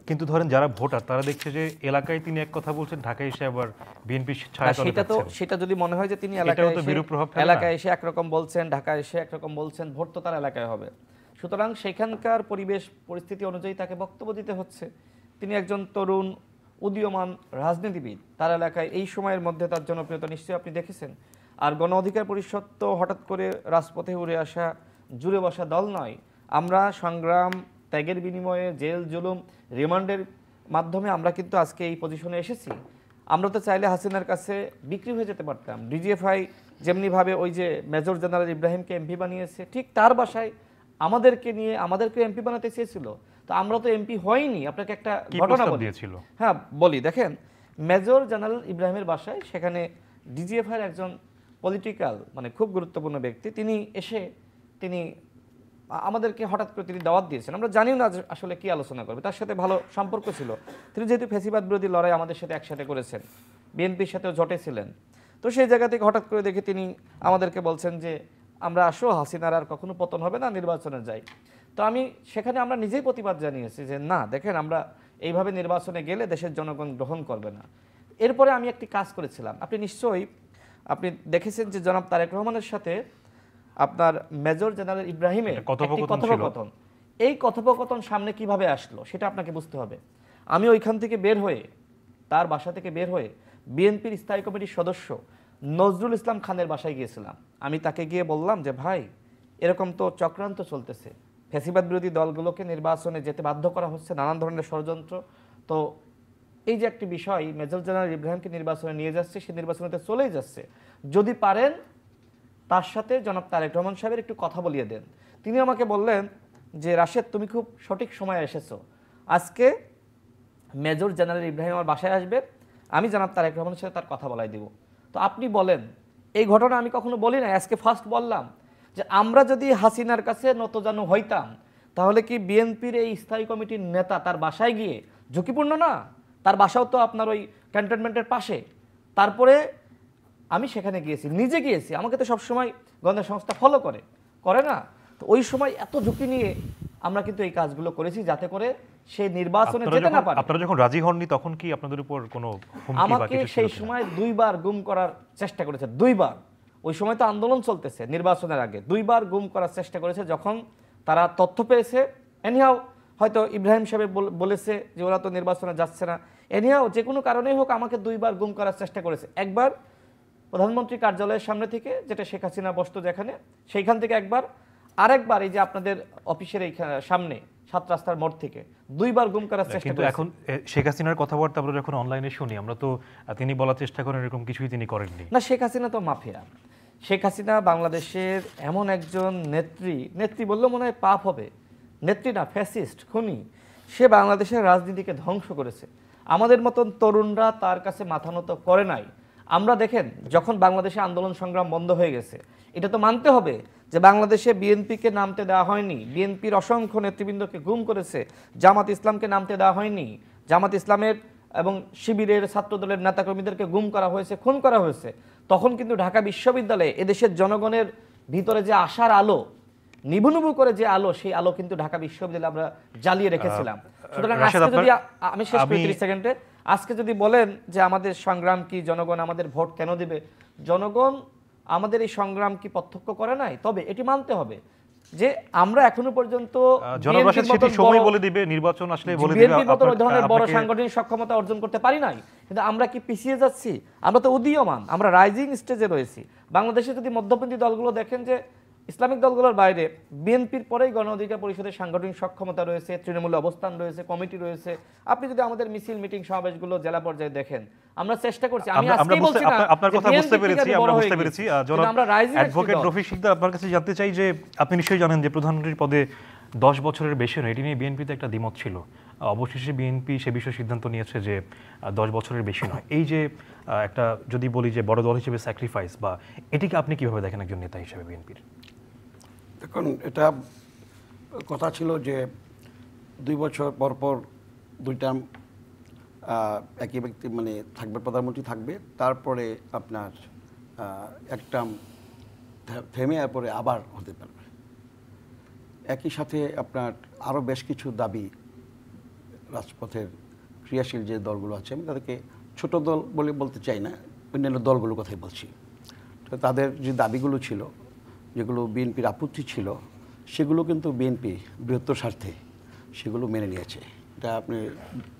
কিন্তু ধরেন যারা ভোটার, তারা দেখছে যে এলাকায় তিনি এক কথা বলছেন, ঢাকায় এসে আবার বিএনপি ছায়াতলে থাকছেন। সেটা যদি মনে হয় যে তিনি এলাকায় এসে একরকম বলছেন, ঢাকায় এসে একরকম বলছেন, ভোট তো তার এলাকায় হবে। সুতরাং সেখানকার পরিবেশ পরিস্থিতি অনুযায়ী তাকে বক্তব্য দিতে হচ্ছে। তিনি একজন তরুণ উদীয়মান রাজনীতিবিদ, তার এলাকায় এই সময়ের মধ্যে তার জনপ্রিয়তা নিশ্চয়ই আপনি দেখেছেন। আর গণ অধিকার পরিষদ তো হঠাৎ করে রাজপথে উড়ে আসা, জুড়ে বসা দল নয়। আমরা সংগ্রাম, ত্যাগের বিনিময়ে, জেল জুলুম, রিমান্ডের মাধ্যমে আমরা কিন্তু আজকে এই পজিশনে এসেছি। আমরা তো চাইলে হাসিনার কাছে বিক্রি হয়ে যেতে পারতাম। ডিজিএফআই যেমনিভাবে ওই যে মেজর জেনারেল ইব্রাহিমকে এমপি বানিয়েছে, ঠিক তার বাসায় আমাদেরকে নিয়ে আমাদেরকে এমপি বানাতে চেয়েছিল। তো আমরা তো এমপি হয়নি। আপনাকে একটা ঘটনা দিয়েছিল। হ্যাঁ বলি, দেখেন মেজর জেনারেল ইব্রাহিমের বাসায় সেখানে ডিজিএফআইয়ের একজন পলিটিক্যাল মানে খুব গুরুত্বপূর্ণ ব্যক্তি তিনি আমাদেরকে হঠাৎ করে তিনি দাওয়াত দিয়েছেন। আমরা জানিও না আসলে কি আলোচনা করবে, তার সাথে ভালো সম্পর্ক ছিল। তিনি যেহেতু ফ্যাসিবাদ বিরোধী লড়াই আমাদের সাথে একসাথে করেছেন, বিএনপির সাথেও জোটে ছিলেন, তো সেই জায়গা থেকে হঠাৎ করে দেখে তিনি আমাদেরকে বলছেন যে আমরা আসো, হাসিনার আর কখনো পতন হবে না, নির্বাচনে যাই। তো সেখানে আমরা নিজেই প্রতিবাদ জানিয়েছি যে না দেখেন, আমরা এইভাবে নির্বাচনে গেলে দেশের জনগণ গ্রহণ করবে না। এরপরে আমি একটি কাজ করেছিলাম, আপনি নিশ্চয়ই দেখেছেন যে জনাব তারেক রহমানের সাথে আপনার মেজর জেনারেল ইব্রাহিমের কথোপকথন, এই কথোপকথন সামনে কিভাবে আসলো সেটা আপনাকে বুঝতে হবে। আমি ওইখান থেকে বের হয়ে, তার বাসা থেকে বের হয়ে বিএনপির স্থায়ী কমিটির সদস্য নজরুল ইসলাম খানের বাসায় গিয়েছিলাম। আমি তাকে গিয়ে বললাম যে ভাই, এরকম তো চক্রান্ত চলতেছে, ফ্যাসিবাদ বিরোধী দলগুলোকে নির্বাচনে যেতে বাধ্য করা হচ্ছে, নানান ধরনের ষড়যন্ত্র। তো এই যে একটি বিষয়, মেজর জেনারেল ইব্রাহিমকে নির্বাচনে নিয়ে যাচ্ছে, সে নির্বাচনেতে চলেই যাচ্ছে, যদি পারেন তার সাথে জনাব তারেক রহমান সাহেবের একটু কথা বলিয়ে দেন। তিনি আমাকে বললেন যে রাশেদ, তুমি খুব সঠিক সময়ে এসেছো, আজকে মেজর জেনারেল ইব্রাহিম আমার বাসায় আসবে, আমি জনাব তারেক রহমানের সাথে তার কথা বলাই দিব। তো আপনি বলেন, এই ঘটনা আমি কখনো বলি না, আজকে ফার্স্ট বললাম যে আমরা যদি হাসিনার কাছে নতজানু হইতাম, তাহলে কি বিএনপির এই স্থায়ী কমিটির নেতা তার বাসায় গিয়ে ঝুঁকিপূর্ণ না? তার বাসাও তো আপনার ওই ক্যান্টনমেন্টের পাশে। তারপরে আমি সেখানে গিয়েছি, নিজে গিয়েছি, আমাকে তো সবসময় গোয়েন্দা সংস্থা ফলো করে না। তো ওই সময় এত ঝুঁকি নিয়ে আমরা কিন্তু এই কাজগুলো করেছি যাতে করে সেই নির্বাচনে যেতে না পারে। আপনারা যখন রাজি হননি তখন কি আপনাদের উপর কোনো হুমকি বা কিছু ছিল? আমাকে সেই সময় 2 বার গুম করার চেষ্টা করেছে, 2 বার। ওই সময় তো আন্দোলন চলতেছে, নির্বাচনের আগে 2 বার গুম করার চেষ্টা করেছে। যখন তারা তথ্য পেয়েছে, এনিহাও হয়তো ইব্রাহিম সাহেব বলেছে যে ওরা তো নির্বাচনে যাচ্ছে না, এনিহাও যে কোনো কারণেই হোক আমাকে 2 বার গুম করার চেষ্টা করেছে। একবার প্রধানমন্ত্রী কার্যালয়ের সামনে থেকে, যেটা শেখ হাসিনা বসতো যেখানে, সেইখান থেকে একবার, আরেকবার এই যে আপনাদের অফিসের এই সামনে 7 রাস্তার মোড় থেকে 2 বার গুম করার চেষ্টা কিন্তু এখন শেখ হাসিনার কথাবার্তা আমরা যখন অনলাইনে শুনি, আমরা তো তিনি বলার চেষ্টা করেন এরকম কিছুই তিনি করেননি। না, শেখ হাসিনা তো মাফিয়া। শেখ হাসিনা বাংলাদেশের এমন একজন নেত্রী বললেও মনে হয় পাপ হবে, নেত্রী না, ফ্যাসিস্ট, খুনি। সে বাংলাদেশের রাজনীতিকে ধ্বংস করেছে। আমাদের মতন তরুণরা তার কাছে মাথা নত করে নাই। আমরা দেখেন, যখন বাংলাদেশে আন্দোলন সংগ্রাম বন্ধ হয়ে গেছে, এটা তো মানতে হবে যে বাংলাদেশে বিএনপিকে নামতে দেওয়া হয়নি, বিএনপির অসংখ্য নেতৃবৃন্দকে গুম করেছে, জামাত ইসলামকে নামতে দেওয়া হয়নি, জামাত ইসলামের এবং শিবিরের ছাত্রদলের নেতাকর্মীদেরকে গুম করা হয়েছে, খুন করা হয়েছে। তখন কিন্তু ঢাকা বিশ্ববিদ্যালয়ে এদেশের জনগণের ভিতরে যে আশার আলো, নিভু করে যে আলো, সেই আলো কিন্তু ঢাকা বিশ্ববিদ্যালয়ে আমরা জ্বালিয়ে রেখেছিলাম। সুতরাং আজকে যদি আমি শেষ করি 30 সেকেন্ডে, আজকে যদি বলেন যে আমাদের সংগ্রাম কি, জনগণ আমাদের ভোট কেন দিবে, জনগণ আমাদের এই সংগ্রাম কি প্রত্যক্ষ করে নাই? তবে এটি মানতে হবে যে আমরা এখনো পর্যন্ত সময় বলে দিবে, নির্বাচন আসলে বলে দিবে, বিএনপির মতো ওই ধরনের বড় সাংগঠনিক সক্ষমতা অর্জন করতে পারি নাই। কিন্তু আমরা কি পিছিয়ে যাচ্ছি? আমরা তো উদীয়মান, আমরা রাইজিং স্টেজে রয়েছি। বাংলাদেশে যদি মধ্যপন্থী দলগুলো দেখেন, যে ইসলামিক দলগুলোর বাইরে বিএনপির পরেই গণ অধিকার পরিষদের সাংগঠনিক সক্ষমতা রয়েছে, তৃণমূলে অবস্থান রয়েছে, কমিটি রয়েছে। আপনি যদি আমাদের মিছিল, মিটিং, সমাবেশগুলো জেলা পর্যায়ে দেখেন, আমরা চেষ্টা করছি। আমি আজকেই বলছি না, আপনার কথা বুঝতে পেরেছি, আমরা বুঝতে পেরেছি। জনাব অ্যাডভোকেট রফিক শিকদার, আপনার কাছে জানতে চাই যে আপনি নিশ্চয়ই জানেন যে প্রধানমন্ত্রীর পদে 10 বছরের বেশি নয়, এটি নিয়ে বিএনপিতে একটা দ্বিমত ছিল। অবশেষে বিএনপি সে বিষয়ে সিদ্ধান্ত নিয়েছে যে 10 বছরের বেশি নয়। এই যে একটা, যদি বলি যে বড় দল হিসেবে স্যাক্রিফাইস, বা এটিকে আপনি কিভাবে দেখেন একজন নেতা হিসেবে বিএনপির? দেখুন, এটা কথা ছিল যে 2 বছর পর 2 টার্ম একই ব্যক্তি মানে থাকবে, প্রধানমন্ত্রী থাকবে, তারপরে আপনার এক টার্ম থেমে পরে আবার হতে পারবে। একই সাথে আপনার আরও বেশ কিছু দাবি রাজপথের ক্রিয়াশীল যে দলগুলো আছে, আমি তাদেরকে ছোট দল বলে বলতে চাই না, অন্যান্য দলগুলোর কথাই বলছি। তো তাদের যে দাবিগুলো ছিল, যেগুলো বিএনপির আপত্তি ছিল, সেগুলো কিন্তু বিএনপি বৃহত্তর স্বার্থে সেগুলো মেনে নিয়েছে। এটা আপনি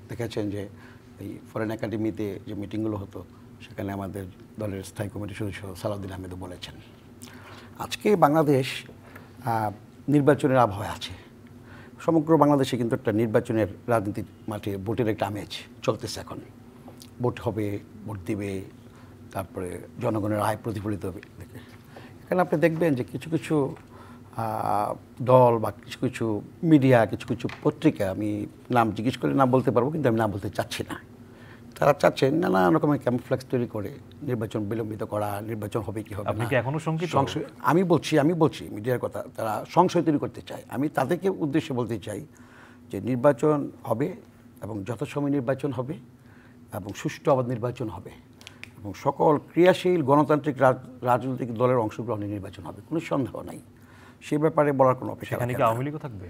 দেখেছেন যে এই ফরেন একাডেমিতে যে মিটিংগুলো হতো, সেখানে আমাদের দলের স্থায়ী কমিটির সদস্য সালাউদ্দিন আহমেদও বলেছেন। আজকে বাংলাদেশ নির্বাচনের আবহাওয়া আছে। সমগ্র বাংলাদেশে কিন্তু একটা নির্বাচনের রাজনীতির মাঠে ভোটের একটা আমেজ চলতেছে এখন। ভোট হবে, ভোট দিবে, তারপরে জনগণের আয় প্রতিফলিত হবে। এখানে আপনি দেখবেন যে কিছু কিছু দল বা কিছু কিছু মিডিয়া, কিছু কিছু পত্রিকা, আমি নাম জিজ্ঞেস করে নাম বলতে পারবো, কিন্তু আমি নাম বলতে চাচ্ছি না। তারা চাচ্ছেন নানান রকমের ক্যামফ্লেক্স তৈরি করে নির্বাচন বিলম্বিত করা, নির্বাচন হবে কি হবে আপনি না। কি এখনো শঙ্কিত? আমি বলছি মিডিয়ার কথা, তারা সংশয় তৈরি করতে চায়। আমি তাদেরকে উদ্দেশ্যে বলতে চাই যে নির্বাচন হবে এবং যথাসময় নির্বাচন হবে এবং সুষ্ঠু অবাধ নির্বাচন হবে এবং সকল ক্রিয়াশীল গণতান্ত্রিক রাজনৈতিক দলের অংশগ্রহণে নির্বাচন হবে, কোনো সন্দেহ নাই। সে ব্যাপারে বলার কোনো অপেক্ষা সেখানে কি আওয়ামী লীগও থাকবে?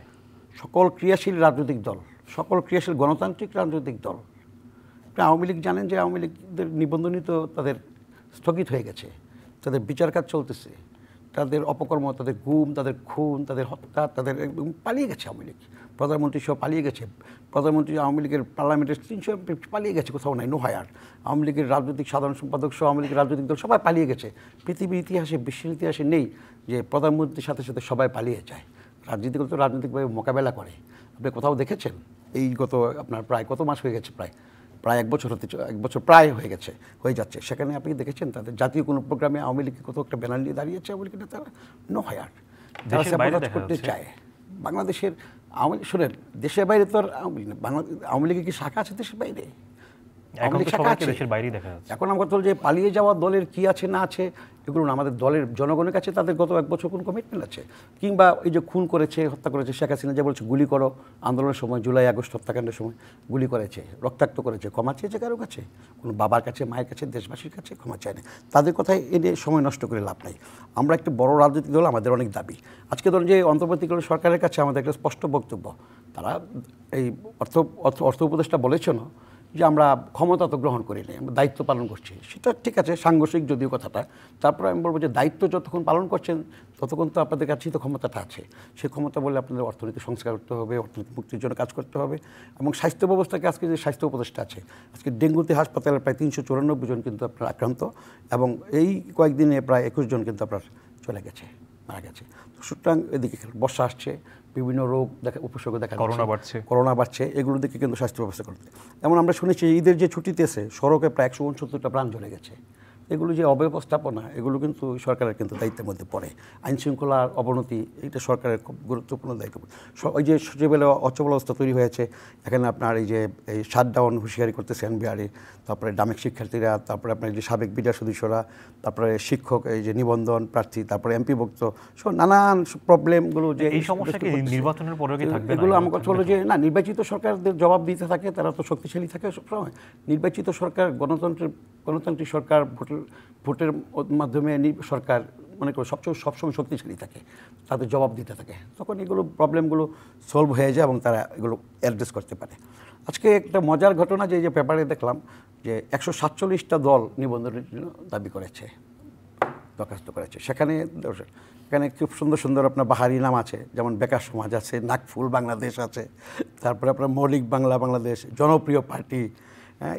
সকল ক্রিয়াশীল রাজনৈতিক দল, সকল ক্রিয়াশীল গণতান্ত্রিক রাজনৈতিক দল। আওয়ামী লীগ জানেন যে আওয়ামী লীগদের নিবন্ধনই তো তাদের স্থগিত হয়ে গেছে, তাদের বিচার কাজ চলতেছে, তাদের অপকর্ম, তাদের গুম, তাদের খুন, তাদের হত্যা, তাদের পালিয়ে গেছে আওয়ামী লীগ। প্রধানমন্ত্রী সহ পালিয়ে গেছে, প্রধানমন্ত্রী আওয়ামী লীগের পার্লামেন্টের 300 এমপি পালিয়ে গেছে, কোথাও নাই, নো হায়ার। আওয়ামী লীগের রাজনৈতিক সাধারণ সম্পাদক সহ আওয়ামী লীগের রাজনৈতিক দল সবাই পালিয়ে গেছে। পৃথিবীর ইতিহাসে, বিশ্বের ইতিহাসে নেই যে প্রধানমন্ত্রীর সাথে সাথে সবাই পালিয়ে যায়। রাজনীতিগুলো তো রাজনৈতিকভাবে মোকাবেলা করে। আপনি কোথাও দেখেছেন? এই গত আপনার প্রায় কত মাস হয়ে গেছে, প্রায় 1 বছর এক বছর প্রায় হয়ে যাচ্ছে। সেখানে আপনি দেখেছেন তাদের জাতীয় কোনো প্রোগ্রামে আওয়ামী লীগকে কোথাও একটা ব্যানার নিয়ে দাঁড়িয়েছে আওয়ামী লীগের নেতারা? No higher. তারা স্যাবোটাজ করতে চায় বাংলাদেশের আওয়ামী লীগ। শোনেন, দেশের বাইরে তো আর আওয়ামী লীগের কি শাখা আছে দেশের বাইরে? এখন আমরা বলছি যে পালিয়ে যাওয়া দলের কি আছে না আছে এগুলো না, আমাদের দলের জনগণের কাছে তাদের গত 1 বছর কোন কমিটমেন্ট আছে? কিংবা এই যে খুন করেছে, হত্যা করেছে শেখ হাসিনা, যে বলছে গুলি করো, আন্দোলনের সময় জুলাই আগস্ট হত্যাকাণ্ডের সময় গুলি করেছে, রক্তাক্ত করেছে, ক্ষমা চেয়েছে কারো কাছে? কোনো বাবার কাছে, মায়ের কাছে, দেশবাসীর কাছে ক্ষমা চায় না। তাদের কথায় এনে সময় নষ্ট করে লাভ নাই। আমরা একটা বড় রাজনৈতিক দল, আমাদের অনেক দাবি। আজকে ধরুন যে অন্তর্বর্তীকালীন সরকারের কাছে আমাদের একটা স্পষ্ট বক্তব্য, তারা এই অর্থ উপদেষ্টা বলেছেন যে আমরা ক্ষমতা তো গ্রহণ করি নাই, আমরা দায়িত্ব পালন করছি। সেটা ঠিক আছে, সাংঘর্ষিক যদিও কথাটা। তারপরে আমি বলবো যে দায়িত্ব যতক্ষণ পালন করছেন ততক্ষণ তো আপনাদের কাছেই তো ক্ষমতাটা আছে। সেই ক্ষমতা বলে আপনাদের অর্থনীতি সংস্কার করতে হবে, অর্থনীতি মুক্তির জন্য কাজ করতে হবে। এবং স্বাস্থ্য ব্যবস্থাকে, আজকে যে স্বাস্থ্য উপদেষ্টা আছে, আজকে ডেঙ্গুতে হাসপাতালে প্রায় 394 জন কিন্তু আপনার আক্রান্ত, এবং এই কয়েকদিনে প্রায় 21 জন কিন্তু আপনার চলে গেছে, মারা গেছে। তো সুতরাং এদিকে বর্ষা আসছে, বিভিন্ন রোগ উপসর্গ দেখা যাচ্ছে, করোনা বাড়ছে, এগুলোর দিকে কিন্তু স্বাস্থ্য ব্যবস্থা করতে। এমন আমরা শুনেছি ঈদের যে ছুটিতেছে সড়কে প্রায় 169টা প্রাণ চলে গেছে। এগুলো যে অব্যবস্থাপনা, এগুলো কিন্তু সরকারের কিন্তু দায়িত্বের মধ্যে পড়ে। আইন শৃঙ্খলার অবনতি, এটা সরকারের খুব গুরুত্বপূর্ণ দায়িত্ব। ওই যে সচিবালয় অচল অবস্থা তৈরি হয়েছে, এখানে আপনার এই যে এই শাটডাউন হুঁশিয়ারি করতেছে এনবিআরে, তারপরে ডামেক শিক্ষার্থীরা, তারপরে আপনার যে সাবেক বিডিআর সদস্যরা, তারপরে শিক্ষক, এই যে নিবন্ধন প্রার্থী, তারপরে এমপিভুক্ত, সব নানান প্রবলেমগুলো যে এই সমস্যা কি নির্বাচনের পরে কি থাকবে? এগুলো আমার কথা হলো যে না, নির্বাচিত সরকারদের জবাব দিতে থাকে, তারা তো শক্তিশালী থাকে সবসময়। নির্বাচিত সরকার গণতান্ত্রিক সরকার, ভোটের মাধ্যমে সরকার মনে করো সবসময় শক্তিশালী থাকে, তাদের জবাব দিতে থাকে, তখন এগুলো প্রবলেমগুলো সলভ হয়ে যায় এবং তারা এগুলো অ্যাড্রেস করতে পারে। আজকে একটা মজার ঘটনা যে পেপারে দেখলাম যে 147টা দল নিবন্ধনের জন্য দাবি করেছে, দরখাস্ত করেছে। সেখানে খুব সুন্দর সুন্দর আপনার বাহারি নাম আছে, যেমন বেকার সমাজ আছে, নাকফুল বাংলাদেশ আছে, তারপরে আপনার মৌলিক বাংলাদেশ, জনপ্রিয় পার্টি,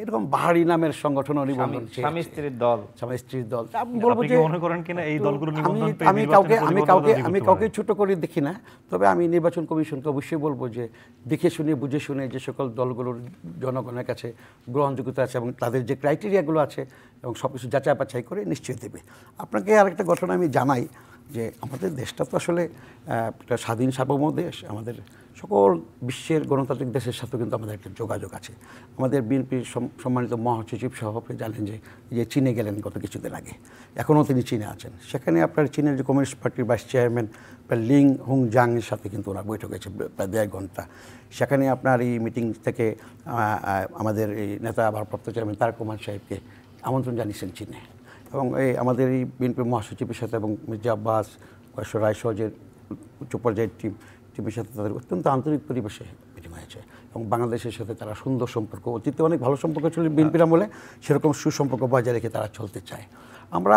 এরকম বাহারি নামের সংগঠনও নিবন্ধন, স্বামী স্ত্রীর দল। আমি বলবো যে মনে করেন কিনা এই দলগুলো নিবন্ধন পেয়ে আমি কাউকে ছোট করে দেখি না, তবে আমি নির্বাচন কমিশনকে অবশ্যই বলবো যে দেখে শুনে বুঝে শুনে যে সকল দলগুলোর জনগণের কাছে গ্রহণযোগ্যতা আছে এবং তাদের যে ক্রাইটেরিয়াগুলো আছে এবং সব কিছু যাচাই বাছাই করে নিশ্চয়ই দেবে। আপনাকে আরেকটা ঘটনা আমি জানাই যে আমাদের দেশটা তো আসলে একটা স্বাধীন সার্বভৌম দেশ। আমাদের সকল বিশ্বের গণতান্ত্রিক দেশের সাথে কিন্তু আমাদের একটা যোগাযোগ আছে। আমাদের বিএনপির সম্মানিত মহাসচিব সহ আপনি জানেন যে চীনে গেলেন গত কিছুদিন আগে, এখনও তিনি চীনে আছেন। সেখানে আপনার চীনের যে কমিউনিস্ট পার্টির ভাইস চেয়ারম্যান লিং হুংজাংয়ের সাথে কিন্তু ওনার বৈঠক হয়েছে প্রায় 1.5 ঘন্টা। সেখানে আপনার এই মিটিং থেকে আমাদের এই নেতা ভারপ্রাপ্ত চেয়ারম্যান তারেক রহমান সাহেবকে আমন্ত্রণ জানিয়েছেন চীনে, এবং এই আমাদের এই বিএনপির মহাসচিবের সাথে এবং মির্জা আব্বাস, কয়েশ্বর রায় সহ যে উচ্চ পর্যায়ের টিমের সাথে তাদের অত্যন্ত আন্তরিক পরিবেশে মিটিং হয়েছে এবং বাংলাদেশের সাথে তারা সুন্দর সম্পর্ক, অতীতে অনেক ভালো সম্পর্ক ছিল বিএনপির আমলে, সেরকম সুসম্পর্ক বজায় রেখে তারা চলতে চায়। আমরা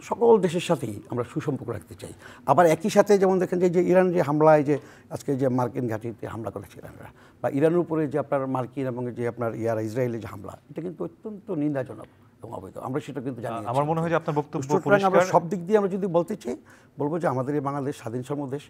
সকল দেশের সাথেই আমরা সুসম্পর্ক রাখতে চাই। আবার একই সাথে যেমন দেখেন যে ইরান যে হামলায় যে আজকে যে মার্কিন ঘাঁটিতে হামলা করেছে ইরানরা, বা ইরানের উপরে যে আপনার মার্কিন এবং যে আপনার ইসরায়েলের যে হামলা, এটা কিন্তু অত্যন্ত নিন্দাজনক এবং অবৈধ। আমরা সেটা কিন্তু জানি। আমার মনে হয় যে আপনার বক্তব্য আমরা সব দিক দিয়ে আমরা যদি বলতে চাই, বলবো যে আমাদের এই বাংলাদেশ স্বাধীন দেশ,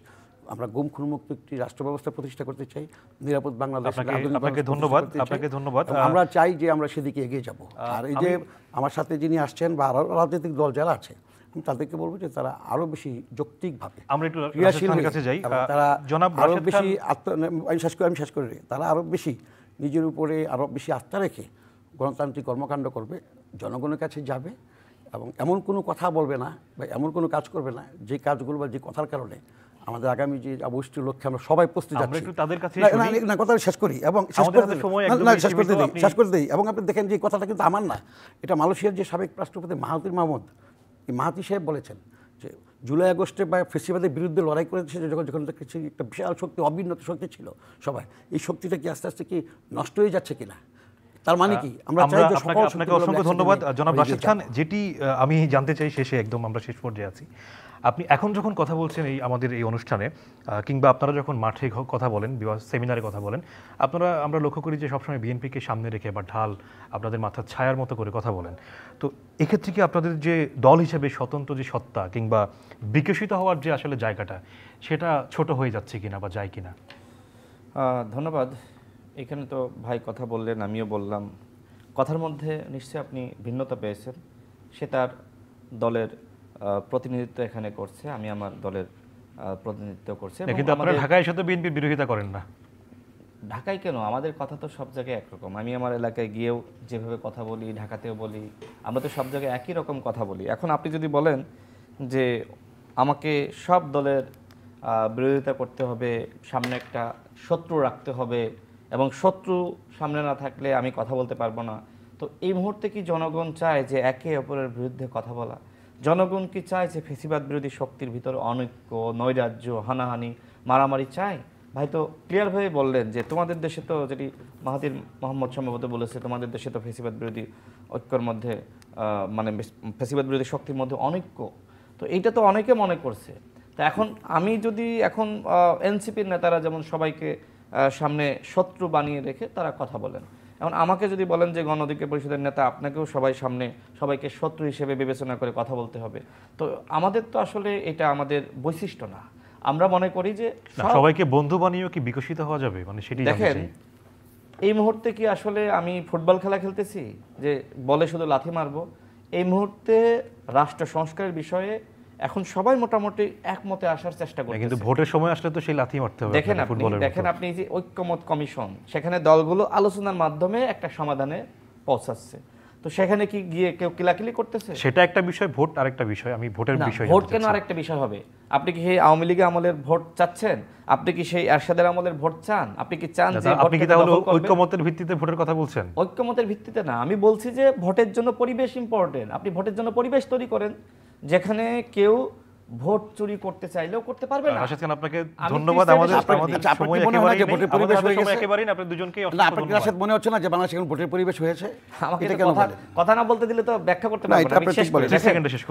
আমরা গুম খুনমুক্ত একটি রাষ্ট্র ব্যবস্থা প্রতিষ্ঠা করতে চাই, নিরাপদ বাংলাদেশ। আপনাকে ধন্যবাদ। আমরা চাই যে আমরা সেদিকে এগিয়ে যাব। আর এই যে আমার সাথে যিনি আসছেন বা আরও রাজনৈতিক দল যারা আছে, আমি তাদেরকে বলবো যে তারা আরও বেশি যৌক্তিকভাবে আমরা একটু ক্রিয়াশীল রাশেদ খানের কাছে যাই। তারা জনাব আরও রাশেদ বেশি খান, আমি শেষ করে তারা আরও বেশি নিজের উপরে আরও বেশি আস্থা রেখে গণতান্ত্রিক কর্মকাণ্ড করবে, জনগণের কাছে যাবে এবং এমন কোনো কথা বলবে না বা এমন কোনো কাজ করবে না যে কাজগুলো বা যে কথার কারণে আমাদের আগামী যে অবশ্যই লক্ষ্যে আমরা সবাই প্রস্তুত আমরা যাচ্ছি। একটু তাদের কাছে না কথা শেষ করি এবং শেষ করে দিই এবং আপনি দেখেন যে কথাটা কিন্তু আমার না, এটা মালয়েশিয়ার যে সাবেক রাষ্ট্রপতি মাহাতির মাহমুদ, এই মাহাতি সাহেব বলেছেন যে জুলাই আগস্টে বা ফেসিবাদের বিরুদ্ধে লড়াই করেছে যখন দেখেছি একটা বিশাল শক্তি, অভিন্নত শক্তি ছিল সবাই, এই শক্তিটা কি আস্তে আস্তে কি নষ্ট হয়ে যাচ্ছে কিনা? তার মানে কি আমরা চাই যে আপনাকে অসংখ্য ধন্যবাদ জনাব রাশেদ খান। যেটি আমি জানতে চাই শেষে, একদম আমরা শেষ পর্যায়ে আছি, আপনি এখন যখন কথা বলছেন এই আমাদের এই অনুষ্ঠানে কিংবা আপনারা যখন মাঠে কথা বলেন, সেমিনারে কথা বলেন, আমরা লক্ষ্য করি যে সবসময় বিএনপিকে সামনে রেখে বা ঢাল আপনাদের মাথার ছায়ার মতো করে কথা বলেন। তো এক্ষেত্রে কি আপনাদের যে দল হিসেবে স্বতন্ত্র যে সত্তা কিংবা বিকশিত হওয়ার যে আসলে জায়গাটা, সেটা ছোট হয়ে যাচ্ছে কিনা বা যায় কিনা? ধন্যবাদ। এখানে তো ভাই কথা বললেন, আমিও বললাম, কথার মধ্যে নিশ্চয়ই আপনি ভিন্নতা পেয়েছেন। সে তার দলের প্রতিনিধিত্ব এখানে করছে, আমি আমার দলের প্রতিনিধিত্ব করছি। কিন্তু আপনারা ঢাকায় এসে তো বিএনপির বিরোধিতা করেন না। ঢাকায় কেন, আমাদের কথা তো সব জায়গায় একরকম। আমি আমার এলাকায় গিয়েও যেভাবে কথা বলি, ঢাকাতেও বলি, আমরা তো সব জায়গায় একই রকম কথা বলি। এখন আপনি যদি বলেন যে আমাকে সব দলের বিরোধিতা করতে হবে, সামনে একটা শত্রু রাখতে হবে এবং শত্রু সামনে না থাকলে আমি কথা বলতে পারবো না, তো এই মুহূর্তে কি জনগণ চায় যে একে অপরের বিরুদ্ধে কথা বলা? জনগণ কি চায় যে ফেসিবাদ বিরোধী শক্তির ভিতরে অনৈক্য, নৈরাজ্য, হানাহানি, মারামারি চায়? ভাই তো ক্লিয়ারভাবে বললেন যে তোমাদের দেশে তো, যেটি মাহাতির মোহাম্মদ সম্ভবত বলেছে, তোমাদের দেশে তো ফেসিবাদ বিরোধী ঐক্যর মধ্যে মানে ফেসিবাদ বিরোধী শক্তির মধ্যে অনৈক্য, তো এইটা তো অনেকে মনে করছে। তা এখন আমি যদি এখন এনসিপির নেতারা যেমন সবাইকে সামনে শত্রু বানিয়ে রেখে তারা কথা বলেন, এখন আমাকে যদি বলেন যে গণ অধিকার পরিষদের নেতা আপনাকেও সবাইকে শত্রু হিসেবে বিবেচনা করে কথা বলতে হবে, তো আমাদের তো আসলে এটা আমাদের বৈশিষ্ট্য না। আমরা মনে করি যে সবাইকে বন্ধু বানিয়েও কি বিকশিত হওয়া যাবে, মানে সেটি দেখেন এই মুহূর্তে কি আসলে আমি ফুটবল খেলা খেলতেছি যে বলে শুধু লাথি মারবো? এই মুহূর্তে রাষ্ট্র সংস্কারের বিষয়ে এখন সবাই মোটামুটি একমতে আসার চেষ্টা করছে, কিন্তু ভোটের সময় আসলে তো সেই লাথি মারতে হবে। দেখেন আপনি যে ঐক্যমত কমিশন, সেখানে দলগুলো আলোচনার মাধ্যমে একটা সমাধানে পৌঁছাচ্ছে, তো সেখানে কি গিয়ে কেউ কিলাকিলি করতেছে? সেটা একটা বিষয়, ভোট আরেকটা বিষয়। আমি ভোটের বিষয়, ভোট কেন আরেকটা বিষয় হবে? আপনি কি সেই আওয়ামী লীগের আমলের ভোট চাচ্ছেন? আপনি কি সেই এরশাদের আমলের ভোট চান? আপনি কি চান যে আপনি কি তাহলে ঐক্যমতের ভিত্তিতে ভোটের কথা বলছেন? ঐক্যমতের ভিত্তিতে না, আমি বলছি যে ভোটের জন্য পরিবেশ ইম্পর্টেন্ট। আপনি ভোটের জন্য পরিবেশ তৈরি করেন যেখানে কেউ ভোট চুরি করতে চাইলেও করতে পারবে না। রাশেদ খান, আপনাকে ধন্যবাদ। আমাদের সময় একেবারেই না, আপনি দুজনকেই অসংখ্য ধন্যবাদ। আপনার রাশেদ মনে হচ্ছে না যে বাংলাদেশে এখন ভোটের পরিবেশ হয়েছে? আমাকে কথা না বলতে দিলে তো ব্যাখ্যা করতে পারবো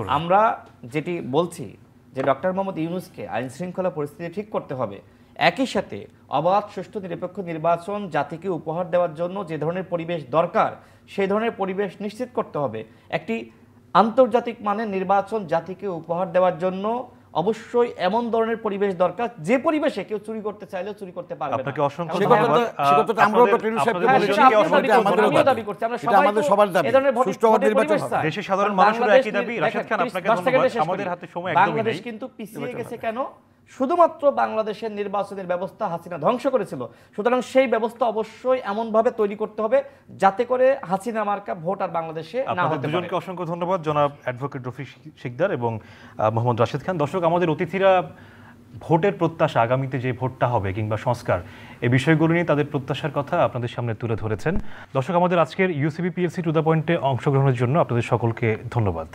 না। আমরা যেটি বলছি যে ডক্টর মোহাম্মদ ইউনূসকে আইন শৃঙ্খলা পরিস্থিতি ঠিক করতে হবে, একই সাথে অবাধ, সুষ্ঠু, নিরপেক্ষ নির্বাচন জাতিকে উপহার দেওয়ার জন্য যে ধরনের পরিবেশ দরকার সেই ধরনের পরিবেশ নিশ্চিত করতে হবে। একটি আন্তর্জাতিক মানের নির্বাচন জাতিকে উপহার দেওয়ার জন্য অবশ্যই এমন ধরনের পরিবেশ দরকার যে পরিবেশে কেউ চুরি করতে চাইলেও চুরি করতে পারবে না। আপনাকে অসংখ্য ধন্যবাদ। দেশের সাধারণ মানুষের একই দাবি। রাশেদ খান, আপনাকে ধন্যবাদ। আমাদের হাতে সময় একদমই নেই। বাংলাদেশ কিন্তু পিছিয়ে গেছে কেন? শুধুমাত্র বাংলাদেশের নির্বাচনের ব্যবস্থা হাসিনা ধ্বংস করেছিল। সুতরাং সেই ব্যবস্থা অবশ্যই এমনভাবে তৈরি করতে হবে যাতে করে হাসিনা মার্কা ভোট আর বাংলাদেশে না হতে পারে। দুজনকে অসংখ্য ধন্যবাদ, জনাব অ্যাডভোকেট রফিক শিকদার এবং মোহাম্মদ রাশেদ খান। দর্শক, আমাদের অতিথিরা ভোটের প্রত্যাশা, আগামীতে যে ভোটটা হবে কিংবা সংস্কার, এই বিষয়গুলো নিয়ে তাদের প্রত্যাশার কথা আপনাদের সামনে তুলে ধরেছেন। দর্শক, আমাদের আজকের ইউসিবি পিএলসি টু দ্য পয়েন্টে অংশগ্রহণের জন্য আপনাদের সকলকে ধন্যবাদ।